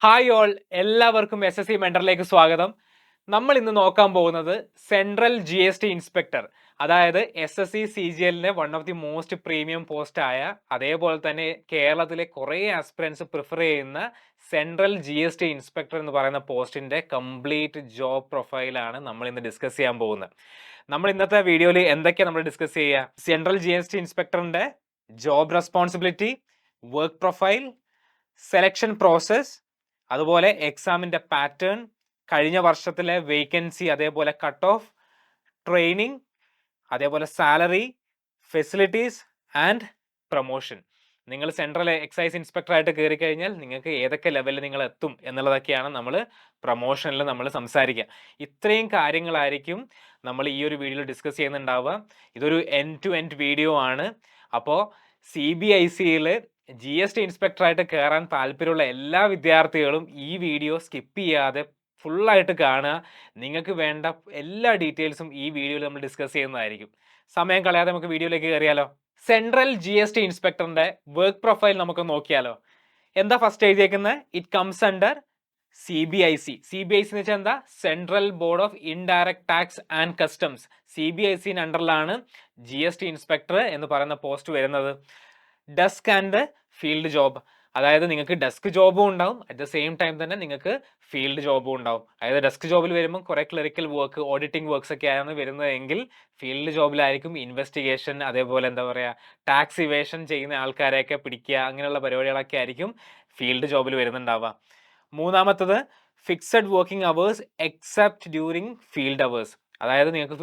Hi all, എല്ലാവർക്കും SSC മെന്ററിലേക്ക് സ്വാഗതം. നമ്മൾ ഇന്ന് നോക്കാൻ പോകുന്നത് സെൻട്രൽ GST ഇൻസ്പെക്ടർ, അതായത് SSC CGLന്റെ one of the most premium post ആയ, അതേപോലെ തന്നെ കേരളത്തിലെ കുറേ ആസ്പിറൻസ് പ്രിഫർ ചെയ്യുന്ന സെൻട്രൽ GST ഇൻസ്പെക്ടർ എന്ന് പറയുന്ന പോസ്റ്റിന്റെ കംപ്ലീറ്റ് ജോബ് പ്രൊഫൈലാണ് നമ്മൾ ഇന്ന് ഡിസ്കസ് ചെയ്യാൻ പോകുന്നത്. നമ്മൾ ഇന്നത്തെ വീഡിയോയിൽ എന്തൊക്കെയാണ് നമ്മൾ ഡിസ്കസ് ചെയ്യുക? സെൻട്രൽ GST ഇൻസ്പെക്ടറിന്റെ job responsibility, work profile, selection process, അതുപോലെ എക്സാമിന്റെ പാറ്റേൺ, കഴിഞ്ഞ വർഷത്തിലെ വേക്കൻസി, അതേപോലെ കട്ട് ഓഫ്, ട്രെയിനിങ്, അതേപോലെ സാലറി, ഫെസിലിറ്റീസ് ആൻഡ് പ്രൊമോഷൻ. നിങ്ങൾ സെൻട്രൽ എക്സൈസ് ഇൻസ്പെക്ടർ ആയിട്ട് കയറി കഴിഞ്ഞാൽ നിങ്ങൾക്ക് ഏതൊക്കെ ലെവലിൽ നിങ്ങൾ എത്തും എന്നുള്ളതൊക്കെയാണ് നമ്മൾ പ്രൊമോഷനിൽ നമ്മൾ സംസാരിക്കുക. ഇത്രയും കാര്യങ്ങളായിരിക്കും നമ്മൾ ഈ ഒരു വീഡിയോയിൽ ഡിസ്കസ് ചെയ്യുന്നുണ്ടാവുക. ഇതൊരു എൻഡ് ടു എൻഡ് വീഡിയോ ആണ്. അപ്പോൾ CBICയിൽ GST ഇൻസ്പെക്ടറായിട്ട് കയറാൻ താല്പര്യമുള്ള എല്ലാ വിദ്യാർത്ഥികളും ഈ വീഡിയോ സ്കിപ്പ് ചെയ്യാതെ ഫുള്ളായിട്ട് കാണുക. നിങ്ങൾക്ക് വേണ്ട എല്ലാ ഡീറ്റെയിൽസും ഈ വീഡിയോയിൽ നമ്മൾ ഡിസ്കസ് ചെയ്യുന്നതായിരിക്കും. സമയം കളയാതെ നമുക്ക് വീഡിയോയിലേക്ക് കയറിയാലോ. സെൻട്രൽ GST ഇൻസ്പെക്ടറിന്റെ വർക്ക് പ്രൊഫൈൽ നമുക്ക് നോക്കിയാലോ. എന്താ ഫസ്റ്റ് എഴുതിയേക്കുന്നത്? It comes under CBIC. CBIC എന്ന് വെച്ചാൽ എന്താ? Central board of indirect tax and customs. CBIC അണ്ടറിലാണ് GST ഇൻസ്പെക്ടർ എന്ന് പറയുന്ന പോസ്റ്റ് വരുന്നത്. ഡെസ്ക് ആൻഡ് ഫീൽഡ് ജോബ്, അതായത് നിങ്ങൾക്ക് ഡെസ്ക് ജോബും ഉണ്ടാവും, അറ്റ് ദ സെയിം ടൈം തന്നെ നിങ്ങൾക്ക് ഫീൽഡ് ജോബും ഉണ്ടാവും. അതായത് ഡെസ്ക് ജോബിൽ വരുമ്പോൾ കുറേ ക്ലറിക്കൽ വർക്ക്, ഓഡിറ്റിംഗ് വർക്ക്സ് ഒക്കെ ആണ് വരുന്നതെങ്കിൽ ഫീൽഡ് ജോബിലായിരിക്കും ഇൻവെസ്റ്റിഗേഷൻ, അതേപോലെ എന്താ പറയുക, ടാക്സ് ഇവേഷൻ ചെയ്യുന്ന ആൾക്കാരെയൊക്കെ പിടിക്കുക, അങ്ങനെയുള്ള പരിപാടികളൊക്കെ ആയിരിക്കും ഫീൽഡ് ജോബിൽ വരുന്നുണ്ടാവുക. മൂന്നാമത്തത് fixed working hours except during field hours. അതായത് നിങ്ങൾക്ക്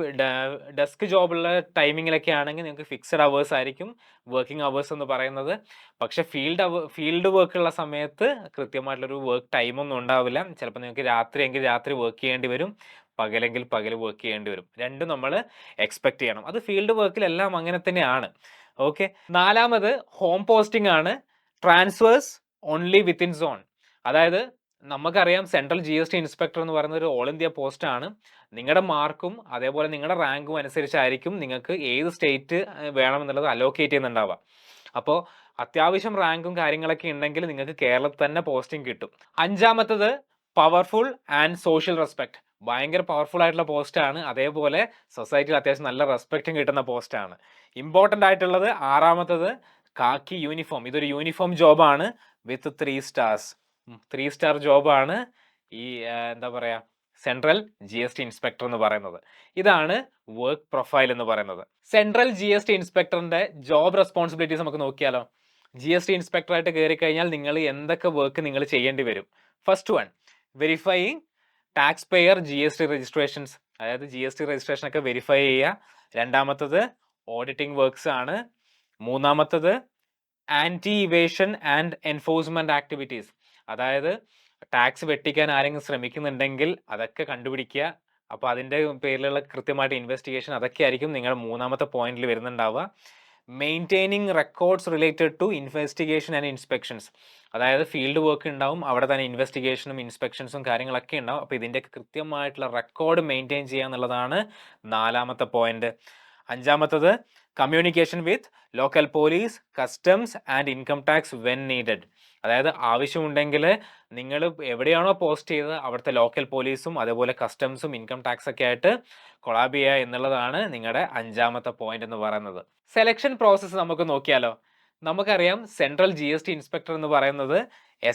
ഡെസ്ക് ജോബുള്ള ടൈമിങ്ങിലൊക്കെ ആണെങ്കിൽ നിങ്ങൾക്ക് ഫിക്സഡ് അവേഴ്സ് ആയിരിക്കും വർക്കിംഗ് അവേഴ്സ് എന്ന് പറയുന്നത്. പക്ഷേ ഫീൽഡ് വർക്കുള്ള സമയത്ത് കൃത്യമായിട്ടുള്ളൊരു വർക്ക് ടൈമൊന്നും ഉണ്ടാവില്ല. ചിലപ്പോൾ നിങ്ങൾക്ക് രാത്രിയെങ്കിൽ രാത്രി വർക്ക് ചെയ്യേണ്ടി വരും, പകലെങ്കിൽ പകൽ വർക്ക് ചെയ്യേണ്ടി വരും. രണ്ടും നമ്മൾ എക്സ്പെക്ട് ചെയ്യണം. അത് ഫീൽഡ് വർക്കിലെല്ലാം അങ്ങനെ തന്നെയാണ്. ഓക്കെ. നാലാമത് ഹോം പോസ്റ്റിംഗ് ആണ്. Transfers only within zone. അതായത് നമുക്കറിയാം സെൻട്രൽ GST ഇൻസ്പെക്ടർ എന്ന് പറയുന്ന ഒരു ഓൾ ഇന്ത്യ പോസ്റ്റ് ആണ്. നിങ്ങളുടെ മാർക്കും അതേപോലെ നിങ്ങളുടെ റാങ്കും അനുസരിച്ചായിരിക്കും നിങ്ങൾക്ക് ഏത് സ്റ്റേറ്റ് വേണമെന്നുള്ളത് അലോക്കേറ്റ് ചെയ്യുന്നുണ്ടാവുക. അപ്പോൾ അത്യാവശ്യം റാങ്കും കാര്യങ്ങളൊക്കെ ഉണ്ടെങ്കിൽ നിങ്ങൾക്ക് കേരളത്തിൽ തന്നെ പോസ്റ്റിംഗ് കിട്ടും. അഞ്ചാമത്തത് പവർഫുൾ ആൻഡ് സോഷ്യൽ റെസ്പെക്ട്. ഭയങ്കര പവർഫുൾ ആയിട്ടുള്ള പോസ്റ്റാണ്, അതേപോലെ സൊസൈറ്റിയിൽ അത്യാവശ്യം നല്ല റെസ്പെക്റ്റും കിട്ടുന്ന പോസ്റ്റാണ്. ഇമ്പോർട്ടൻ്റ് ആയിട്ടുള്ളത് ആറാമത്തത് കാക്കി യൂണിഫോം. ഇതൊരു യൂണിഫോം ജോബാണ് വിത്ത് 3 stars. 3 star ജോബാണ് ഈ എന്താ പറയുക സെൻട്രൽ GST ഇൻസ്പെക്ടർ എന്ന് പറയുന്നത്. ഇതാണ് വർക്ക് പ്രൊഫൈൽ എന്ന് പറയുന്നത്. സെൻട്രൽ GST ഇൻസ്പെക്ടറിന്റെ ജോബ് റെസ്പോൺസിബിലിറ്റീസ് നമുക്ക് നോക്കിയാലോ. GST ഇൻസ്പെക്ടറായിട്ട് കയറി കഴിഞ്ഞാൽ നിങ്ങൾ എന്തൊക്കെ വർക്ക് നിങ്ങൾ ചെയ്യേണ്ടി വരും? First one, verifying tax payer GST registrations, അതായത് GST രജിസ്ട്രേഷൻ ഒക്കെ വെരിഫൈ ചെയ്യുക. രണ്ടാമത്തത് ഓഡിറ്റിംഗ് വർക്ക്സ് ആണ്. മൂന്നാമത്തത് anti evasion and enforcement activities, അതായത് ടാക്സ് വെട്ടിക്കാൻ ആരെങ്കിലും ശ്രമിക്കുന്നുണ്ടെങ്കിൽ അതൊക്കെ കണ്ടുപിടിക്കുക. അപ്പോൾ അതിൻ്റെ പേരിലുള്ള കൃത്യമായിട്ട് ഇൻവെസ്റ്റിഗേഷൻ, അതൊക്കെ ആയിരിക്കും നിങ്ങളുടെ മൂന്നാമത്തെ പോയിന്റിൽ വരുന്നുണ്ടാവുക. Maintaining records related to investigation and inspections, അതായത് ഫീൽഡ് വർക്ക് ഉണ്ടാവും, അവിടെ തന്നെ ഇൻവെസ്റ്റിഗേഷനും ഇൻസ്പെക്ഷൻസും കാര്യങ്ങളൊക്കെ ഉണ്ടാവും. അപ്പോൾ ഇതിൻ്റെ കൃത്യമായിട്ടുള്ള റെക്കോർഡ് മെയിൻറ്റെയിൻ ചെയ്യുക എന്നുള്ളതാണ് നാലാമത്തെ പോയിന്റ്. അഞ്ചാമത്തത് communication with local police, customs and income tax when needed. അതായത് ആവശ്യമുണ്ടെങ്കിൽ നിങ്ങൾ എവിടെയാണോ പോസ്റ്റ് ചെയ്തത് അവിടുത്തെ ലോക്കൽ പോലീസും അതേപോലെ കസ്റ്റംസും ഇൻകം ടാക്സ് ഒക്കെ ആയിട്ട് കൊളാബ് ചെയ്യുക എന്നുള്ളതാണ് നിങ്ങളുടെ അഞ്ചാമത്തെ പോയിന്റ് എന്ന് പറയുന്നത്. സെലക്ഷൻ പ്രോസസ്സ് നമുക്ക് നോക്കിയാലോ. നമുക്കറിയാം സെൻട്രൽ GST ഇൻസ്പെക്ടർ എന്ന് പറയുന്നത്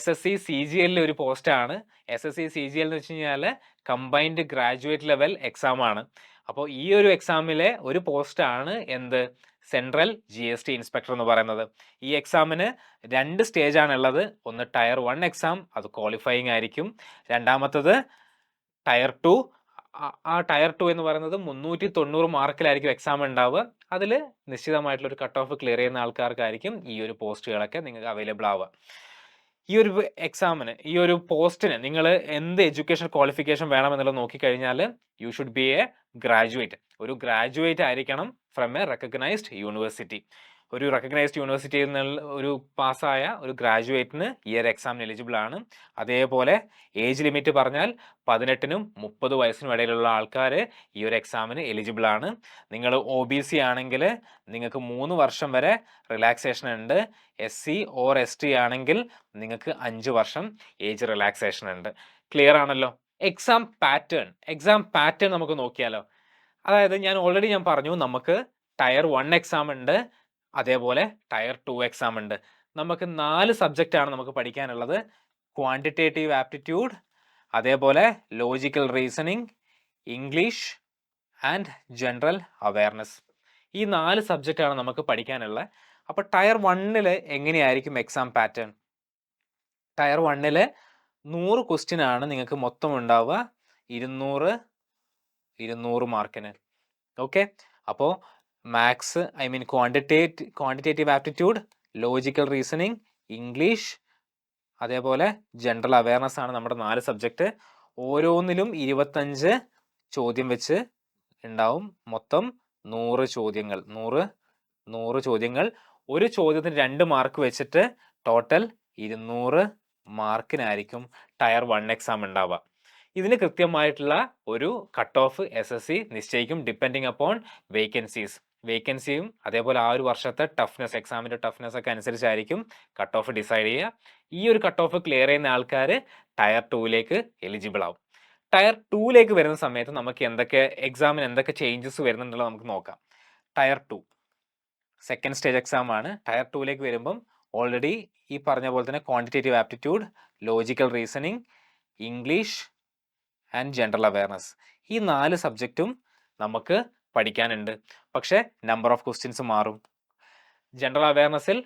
SSC CGL ഒരു പോസ്റ്റാണ്. SSC CGL എന്ന് വെച്ച് കഴിഞ്ഞാൽ കമ്പൈൻഡ് ഗ്രാജുവേറ്റ് ലെവൽ എക്സാം ആണ്. അപ്പോൾ ഈ ഒരു എക്സാമിലെ ഒരു പോസ്റ്റാണ് എന്ത്? സെൻട്രൽ GST ഇൻസ്പെക്ടർ എന്ന് പറയുന്നത്. ഈ എക്സാമിന് 2 സ്റ്റേജാണ് ഉള്ളത്. ഒന്ന് ടയർ 1 എക്സാം, അത് ക്വാളിഫയിങ് ആയിരിക്കും. രണ്ടാമത്തത് ടയർ 2. ആ ടയർ 2 എന്ന് പറയുന്നത് 390 മാർക്കിലായിരിക്കും എക്സാം ഉണ്ടാവുക. അതിൽ നിശ്ചിതമായിട്ടുള്ളൊരു കട്ട് ഓഫ് ക്ലിയർ ചെയ്യുന്ന ആൾക്കാർക്കായിരിക്കും ഈ ഒരു പോസ്റ്റുകളൊക്കെ നിങ്ങൾക്ക് അവൈലബിൾ ആവുക. ഈ ഒരു എക്സാമിന്, ഈ ഒരു പോസ്റ്റിന് നിങ്ങൾ എന്ത് എഡ്യൂക്കേഷൻ ക്വാളിഫിക്കേഷൻ വേണമെന്നുള്ളത് നോക്കിക്കഴിഞ്ഞാൽ you should be A graduate. ഒരു ഗ്രാജുവേറ്റ് ആയിരിക്കണം ഫ്രം എ റെക്കഗ്നൈസ്ഡ് യൂണിവേഴ്സിറ്റി. ഒരു റെക്കഗ്നൈസ്ഡ് യൂണിവേഴ്സിറ്റിയിൽ നിന്നുള്ള ഒരു പാസ്സായ ഒരു ഗ്രാജുവേറ്റിന് ഈ ഒരു എക്സാമിന് എലിജിബിൾ ആണ്. അതേപോലെ ഏജ് ലിമിറ്റ് പറഞ്ഞാൽ 18നും 30 വയസ്സിനും ഇടയിലുള്ള ആൾക്കാർ ഈ ഒരു എക്സാമിന് എലിജിബിൾ ആണ്. നിങ്ങൾ OBC ആണെങ്കിൽ നിങ്ങൾക്ക് 3 വർഷം വരെ റിലാക്സേഷൻ ഉണ്ട്. SC ഓർ ST ആണെങ്കിൽ നിങ്ങൾക്ക് 5 വർഷം ഏജ് റിലാക്സേഷൻ ഉണ്ട്. ക്ലിയർ ആണല്ലോ? എക്സാം പാറ്റേൺ നമുക്ക് നോക്കിയാലോ? അതായത് ഞാൻ പറഞ്ഞു നമുക്ക് ടയർ 1 എക്സാം ഉണ്ട്, അതേപോലെ ടയർ 2 എക്സാം ഉണ്ട്. നമുക്ക് 4 സബ്ജക്റ്റ് ആണ് നമുക്ക് പഠിക്കാനുള്ളത്. ക്വാണ്ടിറ്റേറ്റീവ് ആപ്റ്റിറ്റ്യൂഡ്, അതേപോലെ logical reasoning, English and general awareness. ഈ 4 സബ്ജക്റ്റ് ആണ് നമുക്ക് പഠിക്കാനുള്ളത്. അപ്പോൾ ടയർ 1 എങ്ങനെയായിരിക്കും എക്സാം പാറ്റേൺ? ടയർ 1 100 ക്വസ്റ്റ്യൻ ആണ് നിങ്ങൾക്ക് മൊത്തം ഉണ്ടാവുക, 200 മാർക്കിന്. ഓക്കെ, അപ്പോൾ maths quantitative aptitude, logical reasoning, English, അതേപോലെ ജനറൽ അവയർനെസ് ആണ് നമ്മുടെ 4 സബ്ജക്റ്റ്. ഓരോന്നിലും 25 ചോദ്യം വെച്ച് ഉണ്ടാവും. മൊത്തം 100 ചോദ്യങ്ങൾ. 100 ചോദ്യങ്ങൾ. ഒരു ചോദ്യത്തിന് 2 മാർക്ക് വെച്ചിട്ട് ടോട്ടൽ 200 മാർക്കിനായിരിക്കും ടയർ 1 എക്സാം ഉണ്ടാവുക. ഇതിന് കൃത്യമായിട്ടുള്ള ഒരു കട്ട് ഓഫ് SSC നിശ്ചയിക്കും, ഡിപ്പെൻഡിങ് അപ്പോൺ വേക്കൻസിയും അതേപോലെ ആ ഒരു വർഷത്തെ ടഫ്നെസ്, എക്സാമിന്റെ ടഫ്നെസ് ഒക്കെ അനുസരിച്ചായിരിക്കും കട്ട് ഓഫ് ഡിസൈഡ് ചെയ്യുക. ഈ ഒരു കട്ട് ഓഫ് ക്ലിയർ ചെയ്യുന്ന ആൾക്കാർ ടയർ 2 എലിജിബിൾ ആവും. ടയർ 2 വരുന്ന സമയത്ത് നമുക്ക് എക്സാമിന് എന്തൊക്കെ ചേഞ്ചസ് വരുന്നുണ്ടല്ലോ നമുക്ക് നോക്കാം. ടയർ 2 സെക്കൻഡ് സ്റ്റേജ് എക്സാം ആണ്. ടയർ 2 വരുമ്പം ഓൾറെഡി ഈ പറഞ്ഞ പോലെ തന്നെ quantitative aptitude, logical reasoning, English and general awareness, ഈ 4 സബ്ജക്റ്റും നമുക്ക് പഠിക്കാനുണ്ട്. പക്ഷേ നമ്പർ ഓഫ് ക്വസ്റ്റ്യൻസ് മാറും. ജനറൽ അവയർനെസ്സിൽ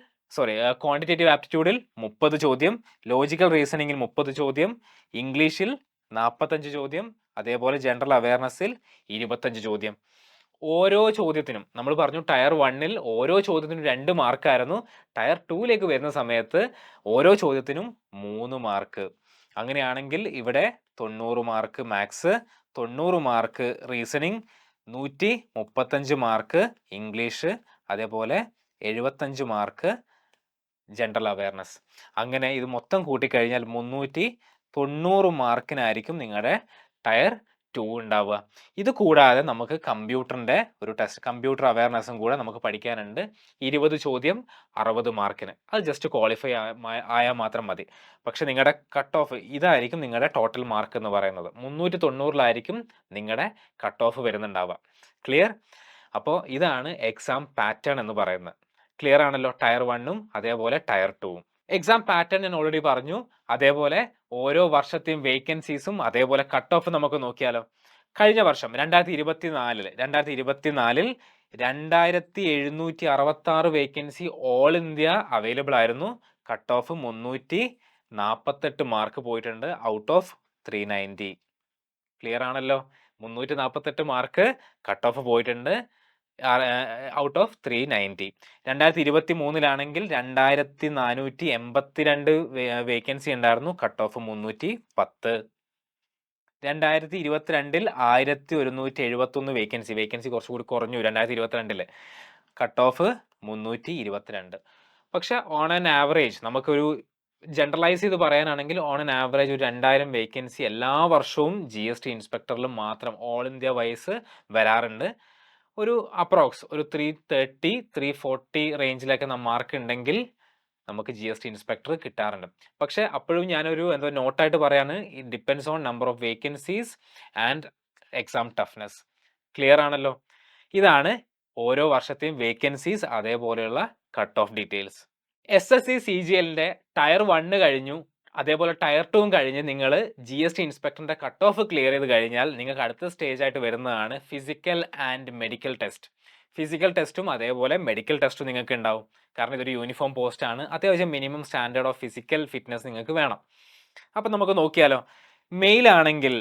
ക്വാണ്ടിറ്റേറ്റീവ് ആപ്റ്റിറ്റ്യൂഡിൽ 30 ചോദ്യം, ലോജിക്കൽ റീസണിങ്ങിൽ 30 ചോദ്യം, ഇംഗ്ലീഷിൽ 45 ചോദ്യം, അതേപോലെ ജനറൽ അവയർനെസ്സിൽ 25 ചോദ്യം. ഓരോ ചോദ്യത്തിനും നമ്മൾ പറഞ്ഞു ടയർ 1 ഓരോ ചോദ്യത്തിനും 2 മാർക്കായിരുന്നു. ടയർ 2 വരുന്ന സമയത്ത് ഓരോ ചോദ്യത്തിനും 3 മാർക്ക്. അങ്ങനെയാണെങ്കിൽ ഇവിടെ 90 mark maths, 90 mark reasoning, 135 mark English, അതേപോലെ 75 മാർക്ക് ജനറൽ അവയർനെസ്. അങ്ങനെ ഇത് മൊത്തം കൂട്ടിക്കഴിഞ്ഞാൽ 390 മാർക്കിനായിരിക്കും നിങ്ങളുടെ ടയർ 2 ഉണ്ടാവുക. ഇത് കൂടാതെ നമുക്ക് കമ്പ്യൂട്ടറിന്റെ ഒരു ടെസ്റ്റ്, കമ്പ്യൂട്ടർ അവയർനെസ്സും കൂടെ നമുക്ക് പഠിക്കാനുണ്ട്. 20 ചോദ്യം 60 മാർക്കിന്. അത് ജസ്റ്റ് ക്വാളിഫൈ ആയാൽ മാത്രം മതി. പക്ഷെ നിങ്ങളുടെ കട്ട് ഓഫ് ഇതായിരിക്കും നിങ്ങളുടെ ടോട്ടൽ മാർക്ക് എന്ന് പറയുന്നത്. 390 നിങ്ങളുടെ കട്ട് ഓഫ് വരുന്നുണ്ടാവുക. ക്ലിയർ? അപ്പോൾ ഇതാണ് എക്സാം പാറ്റേൺ എന്ന് പറയുന്നത്. ക്ലിയർ ആണല്ലോ? ടയർ 1 അതേപോലെ ടയർ 2. എക്സാം പാറ്റേൺ ഞാൻ ഓൾറെഡി പറഞ്ഞു. അതേപോലെ ഓരോ വർഷത്തെയും വേക്കൻസീസും അതേപോലെ കട്ട് ഓഫ് നമുക്ക് നോക്കിയാലോ? കഴിഞ്ഞ വർഷം 2024 2766 വേക്കൻസി ഓൾ ഇന്ത്യ അവൈലബിൾ ആയിരുന്നു. കട്ട് ഓഫ് 348 മാർക്ക് പോയിട്ടുണ്ട് ഔട്ട് ഓഫ് 390. ക്ലിയർ ആണല്ലോ? 348 മാർക്ക് കട്ട് ഓഫ് പോയിട്ടുണ്ട് ഔട്ട് ഓഫ് 390. 2023 2482 വേക്കൻസി ഉണ്ടായിരുന്നു. Cut off 310. 2022 1171 വേക്കൻസി കുറച്ചുകൂടി കുറഞ്ഞു 2022. Cut off 322. പക്ഷെ ഓൺ ആൻ ആവറേജ് നമുക്കൊരു ജനറലൈസ് ചെയ്ത് പറയാനാണെങ്കിൽ ഓൺ ആൻ ആവറേജ് ഒരു 2000 വേക്കൻസി എല്ലാ വർഷവും GST ഇൻസ്പെക്ടറിലും മാത്രം ഓൾ ഇന്ത്യ വൈസ് വരാറുണ്ട്. ഒരു അപ്രോക്സ് ഒരു 330 340 റേഞ്ചിലൊക്കെ മാർക്ക് ഉണ്ടെങ്കിൽ നമുക്ക് GST ഇൻസ്പെക്ടർ കിട്ടാറുണ്ട്. പക്ഷെ അപ്പോഴും ഞാനൊരു നോട്ടായിട്ട് പറയാണ്, it depends on number of vacancies and exam toughness. Clear ആണല്ലോ? ഇതാണ് ഓരോ വർഷത്തെയും വേക്കൻസീസ് അതേപോലെയുള്ള കട്ട് ഓഫ് ഡീറ്റെയിൽസ്. SSC CGLന്റെ ടയർ 1 കഴിഞ്ഞു, അതേപോലെ ടയർ 2 കഴിഞ്ഞ് നിങ്ങൾ GST ഇൻസ്പെക്ടറിന്റെ കട്ട് ഓഫ് ക്ലിയർ ചെയ്ത് കഴിഞ്ഞാൽ നിങ്ങൾക്ക് അടുത്ത സ്റ്റേജ് ആയിട്ട് വരുന്നതാണ് physical and medical test. Physical ടെസ്റ്റും അതേപോലെ മെഡിക്കൽ ടെസ്റ്റും നിങ്ങൾക്ക് ഉണ്ടാവും. കാരണം ഇതൊരു യൂണിഫോം പോസ്റ്റ് ആണ്. അത്യാവശ്യം minimum standard of physical fitness നിങ്ങൾക്ക് വേണം. അപ്പം നമുക്ക് നോക്കിയാലോ? മെയിൽ ആണെങ്കിൽ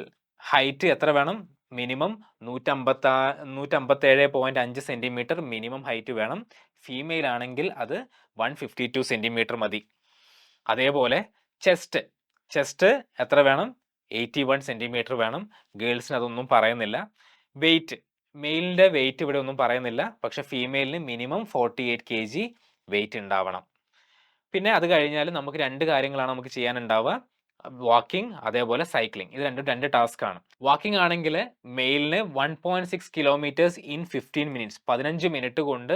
ഹൈറ്റ് എത്ര വേണം? മിനിമം 157.5 സെന്റിമീറ്റർ മിനിമം ഹൈറ്റ് വേണം. ഫീമെയിൽ ആണെങ്കിൽ അത് 152 സെന്റിമീറ്റർ മതി. അതേപോലെ ചെസ്റ്റ് എത്ര വേണം? 81 സെന്റിമീറ്റർ വേണം. ഗേൾസിന് അതൊന്നും പറയുന്നില്ല. വെയിറ്റ് മെയിലിന്റെ വെയിറ്റ് ഇവിടെ ഒന്നും പറയുന്നില്ല. പക്ഷെ ഫീമെയിലിന് മിനിമം 48 kg വെയിറ്റ് ഉണ്ടാവണം. പിന്നെ അത് കഴിഞ്ഞാൽ നമുക്ക് 2 കാര്യങ്ങളാണ് നമുക്ക് ചെയ്യാനുണ്ടാവുക. വാക്കിംഗ് അതേപോലെ സൈക്ലിംഗ്. ഇത് രണ്ടും 2 ടാസ്ക് ആണ്. വാക്കിംഗ് ആണെങ്കിൽ മെയിലിന് 1.6 കിലോമീറ്റേഴ്സ് ഇൻ 15 മിനിറ്റ്സ് 15 മിനിറ്റ് കൊണ്ട്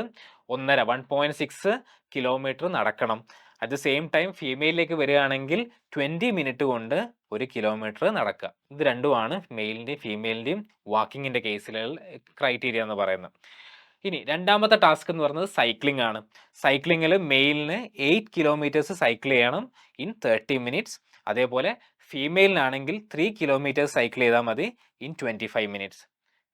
1.6 കിലോമീറ്റർ നടക്കണം. അറ്റ് ദ സെയിം ടൈം ഫീമെയിലിലേക്ക് വരികയാണെങ്കിൽ 20 മിനിറ്റ് കൊണ്ട് 1 കിലോമീറ്റർ നടക്കുക. ഇത് രണ്ടുമാണ് മെയിലിന്റെയും ഫീമെയിലിന്റെയും വാക്കിങ്ങിന്റെ കേസിലുള്ള ക്രൈറ്റീരിയ എന്ന് പറയുന്നത്. ഇനി രണ്ടാമത്തെ ടാസ്ക് എന്ന് പറയുന്നത് സൈക്ലിംഗ് ആണ്. സൈക്ലിങ്ങിൽ മെയിലിന് 8 കിലോമീറ്റേഴ്സ് സൈക്കിൾ ചെയ്യണം ഇൻ 30 മിനിറ്റ്സ്. അതേപോലെ ഫീമെയിലിനാണെങ്കിൽ 3 കിലോമീറ്റേഴ്സ് സൈക്കിൾ ചെയ്താൽ മതി ഇൻ 25 മിനിറ്റ്സ്.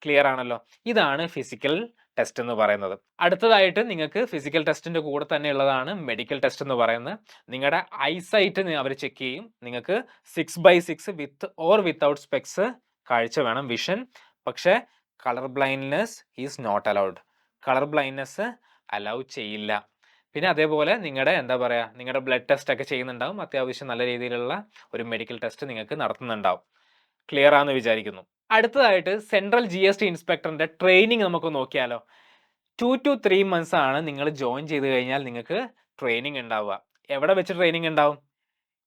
ക്ലിയർ ആണല്ലോ? ഇതാണ് ഫിസിക്കൽ ടെസ്റ്റ് എന്ന് പറയുന്നത്. അടുത്തതായിട്ട് നിങ്ങൾക്ക് ഫിസിക്കൽ ടെസ്റ്റിന്റെ കൂടെ തന്നെ ഉള്ളതാണ് മെഡിക്കൽ ടെസ്റ്റ് എന്ന് പറയുന്നത്. നിങ്ങളുടെ ഐസൈറ്റ് അവർ ചെക്ക് ചെയ്യും. നിങ്ങൾക്ക് 6/6 വിത്ത് ഓർ വിത്തൗട്ട് സ്പെക്സ് കാഴ്ച വേണം, വിഷൻ. പക്ഷേ colour blindness is not allowed. Colour blindness allow ചെയ്യില്ല. പിന്നെ അതേപോലെ നിങ്ങളുടെ നിങ്ങളുടെ ബ്ലഡ് ടെസ്റ്റ് ഒക്കെ ചെയ്യുന്നുണ്ടാവും. അത്യാവശ്യം നല്ല രീതിയിലുള്ള ഒരു മെഡിക്കൽ ടെസ്റ്റ് നിങ്ങൾക്ക് നടത്തുന്നുണ്ടാവും. ക്ലിയർ ആണെന്ന് വിചാരിക്കുന്നു. അടുത്തതായിട്ട് സെൻട്രൽ GST ഇൻസ്പെക്ടറിന്റെ ട്രെയിനിങ് നമുക്ക് നോക്കിയാലോ. 2 to 3 months ആണ് നിങ്ങൾ ജോയിൻ ചെയ്ത് കഴിഞ്ഞാൽ നിങ്ങൾക്ക് ട്രെയിനിങ് ഉണ്ടാവുക. എവിടെ വെച്ച് ട്രെയിനിങ് ഉണ്ടാവും?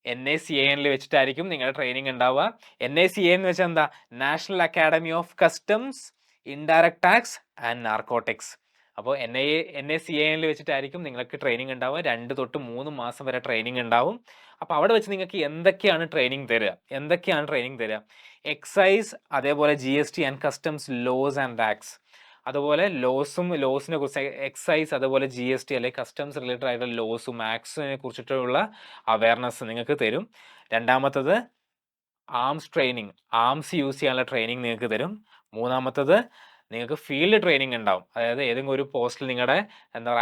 NACAN വെച്ചിട്ടായിരിക്കും നിങ്ങളുടെ ട്രെയിനിങ് ഉണ്ടാവുക. NACAN എന്ന് വെച്ചാൽ എന്താ? National academy of customs, indirect tax and narcotics. അപ്പോൾ NACAN വെച്ചിട്ടായിരിക്കും നിങ്ങൾക്ക് ട്രെയിനിങ് ഉണ്ടാവുക. 2 to 3 മാസം വരെ ട്രെയിനിങ് ഉണ്ടാവും. അപ്പോൾ അവിടെ വെച്ച് നിങ്ങൾക്ക് എന്തൊക്കെയാണ് ട്രെയിനിങ് തരിക? എക്സൈസ്, അതേപോലെ GST and customs laws and acts. അതുപോലെ ലോസിനെ കുറിച്ച് എക്സൈസ്, അതുപോലെ GST അല്ലെങ്കിൽ കസ്റ്റംസ് റിലേറ്റഡ് ആയിട്ടുള്ള ലോസും ആക്ട്സിനെ കുറിച്ചിട്ടുള്ള അവയർനെസ് നിങ്ങൾക്ക് തരും. രണ്ടാമത്തത് ആംസ് ട്രെയിനിങ്, ആംസ് യൂസ് ചെയ്യാനുള്ള ട്രെയിനിങ് നിങ്ങൾക്ക് തരും. മൂന്നാമത്തത് നിങ്ങൾക്ക് ഫീൽഡ് ട്രെയിനിങ് ഉണ്ടാവും. അതായത് ഏതെങ്കിലും ഒരു പോസ്റ്റിൽ നിങ്ങളുടെ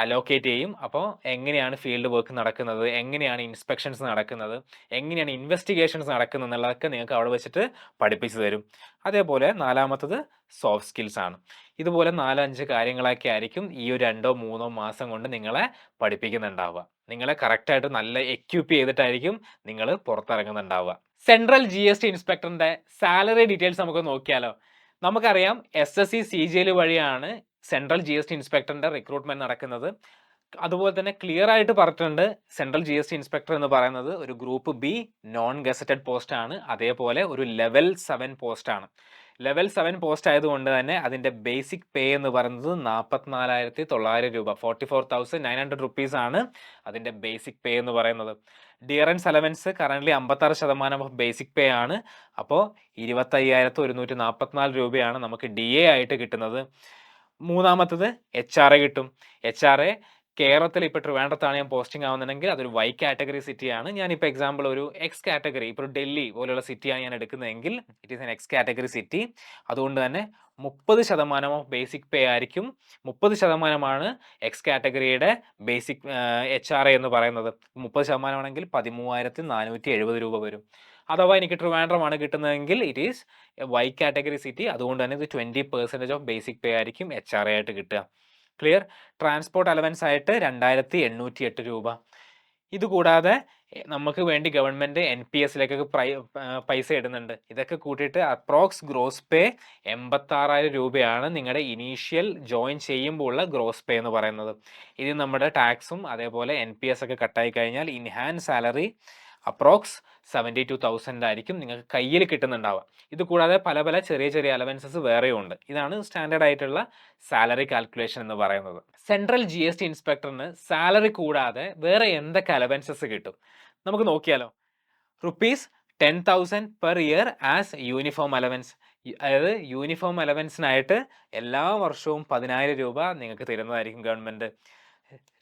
അലോക്കേറ്റ് ചെയ്യും. അപ്പോൾ എങ്ങനെയാണ് ഫീൽഡ് വർക്ക് നടക്കുന്നത്, എങ്ങനെയാണ് ഇൻസ്പെക്ഷൻസ് നടക്കുന്നത്, എങ്ങനെയാണ് ഇൻവെസ്റ്റിഗേഷൻസ് നടക്കുന്നത് എന്നുള്ളതൊക്കെ നിങ്ങൾക്ക് അവിടെ വെച്ചിട്ട് പഠിപ്പിച്ചു തരും. അതേപോലെ നാലാമത്തത് സോഫ്റ്റ് സ്കിൽസ് ആണ്. ഇതുപോലെ 4-5 കാര്യങ്ങളൊക്കെ ആയിരിക്കും ഈ ഒരു 2-3 മാസം കൊണ്ട് നിങ്ങളെ പഠിപ്പിക്കുന്നുണ്ടാവുക. നിങ്ങളെ കറക്റ്റായിട്ട് നല്ല എക്യൂപ്പ് ചെയ്തിട്ടായിരിക്കും നിങ്ങൾ പുറത്തിറങ്ങുന്നുണ്ടാവുക. സെൻട്രൽ GST ഇൻസ്പെക്ടറിന്റെ സാലറി ഡീറ്റെയിൽസ് നമുക്ക് നോക്കിയാലോ. നമുക്കറിയാം SSC CGL വഴിയാണ് സെൻട്രൽ GST ഇൻസ്പെക്ടറിന്റെ റിക്രൂട്ട്മെന്റ് നടക്കുന്നത്. അതുപോലെ തന്നെ ക്ലിയർ ആയിട്ട് പറഞ്ഞിട്ടുണ്ട്, സെൻട്രൽ GST ഇൻസ്പെക്ടർ എന്ന് പറയുന്നത് ഒരു group B non gazetted post ആണ്. അതേപോലെ ഒരു ലെവൽ 7 പോസ്റ്റ് ആണ്. ലെവൽ 7 പോസ്റ്റ് ആയതുകൊണ്ട് തന്നെ അതിന്റെ ബേസിക് പേ എന്ന് പറയുന്നത് 44,900 രൂപ, 44,900 റുപ്പീസ് ആണ് അതിന്റെ ബേസിക് പേ എന്ന് പറയുന്നത്. Dearness allowance current 56% of basic pay ആണ്. അപ്പോൾ 25,144 രൂപയാണ് നമുക്ക് DA ആയിട്ട് കിട്ടുന്നത്. മൂന്നാമത്തത് HRA കിട്ടും. HRA കേരളത്തിൽ ഇപ്പോൾ ട്രിവാൻഡ്രത്താണ് ഞാൻ പോസ്റ്റിംഗ് ആവുന്നുണ്ടെങ്കിൽ അതൊരു Y കാറ്റഗറി സിറ്റിയാണ്. ഞാനിപ്പോൾ എക്സാമ്പിൾ ഒരു എക്സ് കാറ്റഗറി, ഇപ്പോൾ ഡൽഹി പോലെയുള്ള സിറ്റിയാണ് ഞാൻ എടുക്കുന്നതെങ്കിൽ it is N X category city. അതുകൊണ്ട് തന്നെ 30% ഓഫ് ബേസിക് പേ ആയിരിക്കും. 30% എക്സ് കാറ്റഗറിയുടെ ബേസിക് HRA എന്ന് പറയുന്നത്. 30% ആണെങ്കിൽ 13,470 രൂപ വരും. അഥവാ എനിക്ക് ട്രിവാൻഡ്രമാണ് കിട്ടുന്നതെങ്കിൽ it is Y category city. അതുകൊണ്ട് തന്നെ ഇത് 20% ഓഫ് ബേസിക് പേ ആയിരിക്കും HRA ആയിട്ട് കിട്ടുക. ക്ലിയർ? ട്രാൻസ്പോർട്ട് അലവൻസ് ആയിട്ട് 2,808 രൂപ. ഇതുകൂടാതെ നമുക്ക് വേണ്ടി ഗവൺമെന്റ് NPSലേക്കൊക്കെ പൈസ ഇടുന്നുണ്ട്. ഇതൊക്കെ കൂട്ടിയിട്ട് അപ്രോക്സ് ഗ്രോസ് പേ 86,000 രൂപയാണ് നിങ്ങളുടെ ഇനീഷ്യൽ ജോയിൻ ചെയ്യുമ്പോൾ ഉള്ള ഗ്രോസ് പേ എന്ന് പറയുന്നത്. ഇത് നമ്മുടെ ടാക്സും അതേപോലെ NPS ഒക്കെ കട്ടായി കഴിഞ്ഞാൽ ഇൻഹാൻഡ് സാലറി അപ്രോക്സ് 72,000 ആയിരിക്കും നിങ്ങൾക്ക് കയ്യിൽ കിട്ടുന്നുണ്ടാവുക. ഇത് കൂടാതെ പല പല ചെറിയ ചെറിയ അലവൻസസ് വേറെയും ഉണ്ട്. ഇതാണ് സ്റ്റാൻഡേർഡ് ആയിട്ടുള്ള സാലറി കാൽക്കുലേഷൻ എന്ന് പറയുന്നത്. സെൻട്രൽ GST ഇൻസ്പെക്ടറിന് സാലറി കൂടാതെ വേറെ എന്തൊക്കെ അലവൻസസ് കിട്ടും നമുക്ക് നോക്കിയാലോ. Rupees 10,000 per year as uniform allowance. അതായത് യൂണിഫോം അലവൻസിനായിട്ട് എല്ലാ വർഷവും 10,000 രൂപ നിങ്ങൾക്ക് തരുന്നതായിരിക്കും ഗവൺമെന്റ്.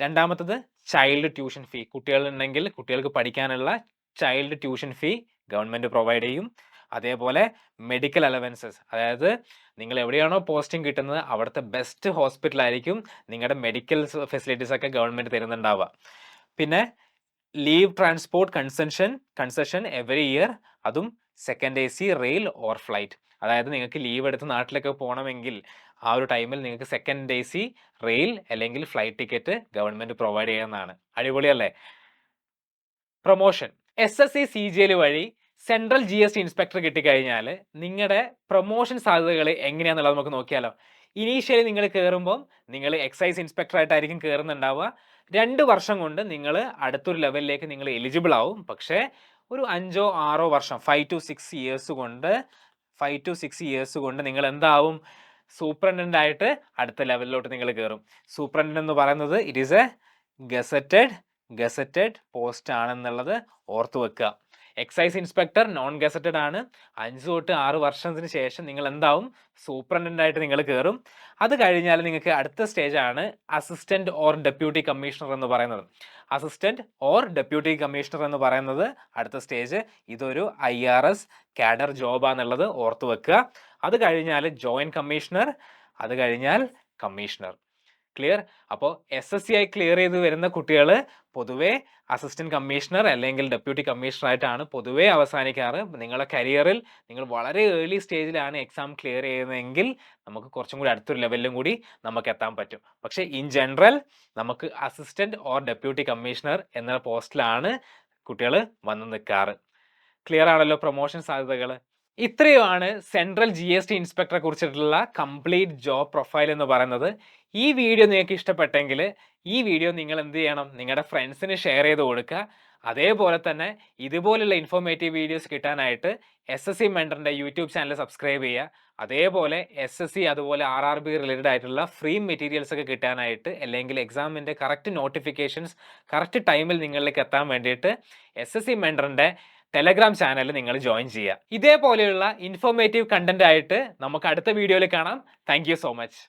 രണ്ടാമത്തത് ചൈൽഡ് ട്യൂഷൻ ഫീ. കുട്ടികളുണ്ടെങ്കിൽ കുട്ടികൾക്ക് പഠിക്കാനുള്ള child tuition fee government provide ചെയ്യും. അതേപോലെ മെഡിക്കൽ അലവൻസസ്, അതായത് നിങ്ങൾ എവിടെയാണോ പോസ്റ്റിംഗ് കിട്ടുന്നത് അവിടുത്തെ ബെസ്റ്റ് ഹോസ്പിറ്റലായിരിക്കും നിങ്ങളുടെ മെഡിക്കൽ ഫെസിലിറ്റീസ് ഒക്കെ ഗവൺമെന്റ് തരുന്നുണ്ടാവുക. പിന്നെ leave transport concession every year, അതും second AC rail or flight. അതായത് നിങ്ങൾക്ക് ലീവ് എടുത്ത് നാട്ടിലേക്ക് പോകണമെങ്കിൽ ആ ഒരു ടൈമിൽ നിങ്ങൾക്ക് സെക്കൻഡ് AC റെയിൽ അല്ലെങ്കിൽ ഫ്ലൈറ്റ് ടിക്കറ്റ് ഗവൺമെന്റ് പ്രൊവൈഡ് ചെയ്യുന്നതാണ്. അടിപൊളിയല്ലേ? പ്രൊമോഷൻ. SSC CGL വഴി സെൻട്രൽ GST ഇൻസ്പെക്ടർ കിട്ടിക്കഴിഞ്ഞാൽ നിങ്ങളുടെ പ്രൊമോഷൻ സാധ്യതകൾ എങ്ങനെയാണെന്നുള്ളത് നമുക്ക് നോക്കിയാലോ. ഇനീഷ്യലി നിങ്ങൾ കയറുമ്പം നിങ്ങൾ എക്സൈസ് ഇൻസ്പെക്ടർ ആയിട്ടായിരിക്കും കയറുന്നുണ്ടാവുക. 2 വർഷം കൊണ്ട് നിങ്ങൾ അടുത്തൊരു ലെവലിലേക്ക് നിങ്ങൾ എലിജിബിൾ ആവും. പക്ഷേ ഒരു 5-6 വർഷം 5-6 ഇയേഴ്സ് കൊണ്ട് നിങ്ങൾ എന്താവും? സൂപ്രണ്ടന്റ് ആയിട്ട് അടുത്ത ലെവലിലോട്ട് നിങ്ങൾ കയറും. സൂപ്രണ്ടന്റ് എന്ന് പറയുന്നത് it is A gazetted post ആണെന്നുള്ളത് ഓർത്തു വെക്കുക. എക്സൈസ് ഇൻസ്പെക്ടർ നോൺ ഗസറ്റഡ് ആണ്. 5-6 വർഷത്തിന് ശേഷം നിങ്ങൾ എന്താവും? സൂപ്രണ്ടന്റ് ആയിട്ട് നിങ്ങൾ കയറും. അത് കഴിഞ്ഞാൽ നിങ്ങൾക്ക് അടുത്ത സ്റ്റേജ് ആണ് അസിസ്റ്റന്റ് ഓർ ഡെപ്യൂട്ടി കമ്മീഷണർ എന്ന് പറയുന്നത്. അസിസ്റ്റന്റ് ഓർ ഡെപ്യൂട്ടി കമ്മീഷണർ എന്ന് പറയുന്നത് അടുത്ത സ്റ്റേജ്. ഇതൊരു IRS കാഡർ ജോബാന്നുള്ളത് ഓർത്തു വെക്കുക. അത് കഴിഞ്ഞാൽ ജോയിന്റ് കമ്മീഷണർ, അത് കഴിഞ്ഞാൽ കമ്മീഷണർ. ക്ലിയർ? അപ്പോൾ SSC ആയി ക്ലിയർ ചെയ്ത് വരുന്ന കുട്ടികൾ പൊതുവേ അസിസ്റ്റന്റ് കമ്മീഷണർ അല്ലെങ്കിൽ ഡെപ്യൂട്ടി കമ്മീഷണർ ആയിട്ടാണ് പൊതുവേ അവസാനിക്കാറ്. നിങ്ങളുടെ കരിയറിൽ നിങ്ങൾ വളരെ ഏർലി സ്റ്റേജിലാണ് എക്സാം ക്ലിയർ ചെയ്യുന്നതെങ്കിൽ നമുക്ക് കുറച്ചും കൂടി അടുത്തൊരു ലെവലിലും കൂടി നമുക്ക് എത്താൻ പറ്റും. പക്ഷേ ഇൻ ജനറൽ നമുക്ക് അസിസ്റ്റന്റ് ഓർ ഡെപ്യൂട്ടി കമ്മീഷണർ എന്ന പോസ്റ്റിലാണ് കുട്ടികൾ വന്ന് നിൽക്കാറ്. ക്ലിയർ ആണല്ലോ പ്രൊമോഷൻ സാധ്യതകൾ? ഇത്രയുമാണ് സെൻട്രൽ GST ഇൻസ്പെക്ടറെ കുറിച്ചിട്ടുള്ള കംപ്ലീറ്റ് ജോബ് പ്രൊഫൈൽ എന്ന് പറയുന്നത്. ഈ വീഡിയോ നിങ്ങൾക്ക് ഇഷ്ടപ്പെട്ടെങ്കിൽ ഈ വീഡിയോ നിങ്ങൾ എന്ത് ചെയ്യണം? നിങ്ങളുടെ ഫ്രണ്ട്സിന് ഷെയർ ചെയ്ത് കൊടുക്കുക. അതേപോലെ തന്നെ ഇതുപോലുള്ള ഇൻഫോർമേറ്റീവ് വീഡിയോസ് കിട്ടാനായിട്ട് SSC മെൻറ്ററിൻ്റെ യൂട്യൂബ് ചാനൽ സബ്സ്ക്രൈബ് ചെയ്യുക. അതേപോലെ SSC അതുപോലെ RRB റിലേറ്റഡ് ആയിട്ടുള്ള ഫ്രീ മെറ്റീരിയൽസ് ഒക്കെ കിട്ടാനായിട്ട് അല്ലെങ്കിൽ എക്സാമിൻ്റെ കറക്റ്റ് നോട്ടിഫിക്കേഷൻസ് കറക്റ്റ് ടൈമിൽ നിങ്ങളിലേക്ക് എത്താൻ വേണ്ടിയിട്ട് SSC മെൻറ്ററിൻ്റെ ടെലഗ്രാം ചാനൽ നിങ്ങൾ ജോയിൻ ചെയ്യുക. ഇതേപോലെയുള്ള ഇൻഫോർമേറ്റീവ് കണ്ടന്റ് ആയിട്ട് നമുക്ക് അടുത്ത വീഡിയോയിൽ കാണാം. Thank you so much.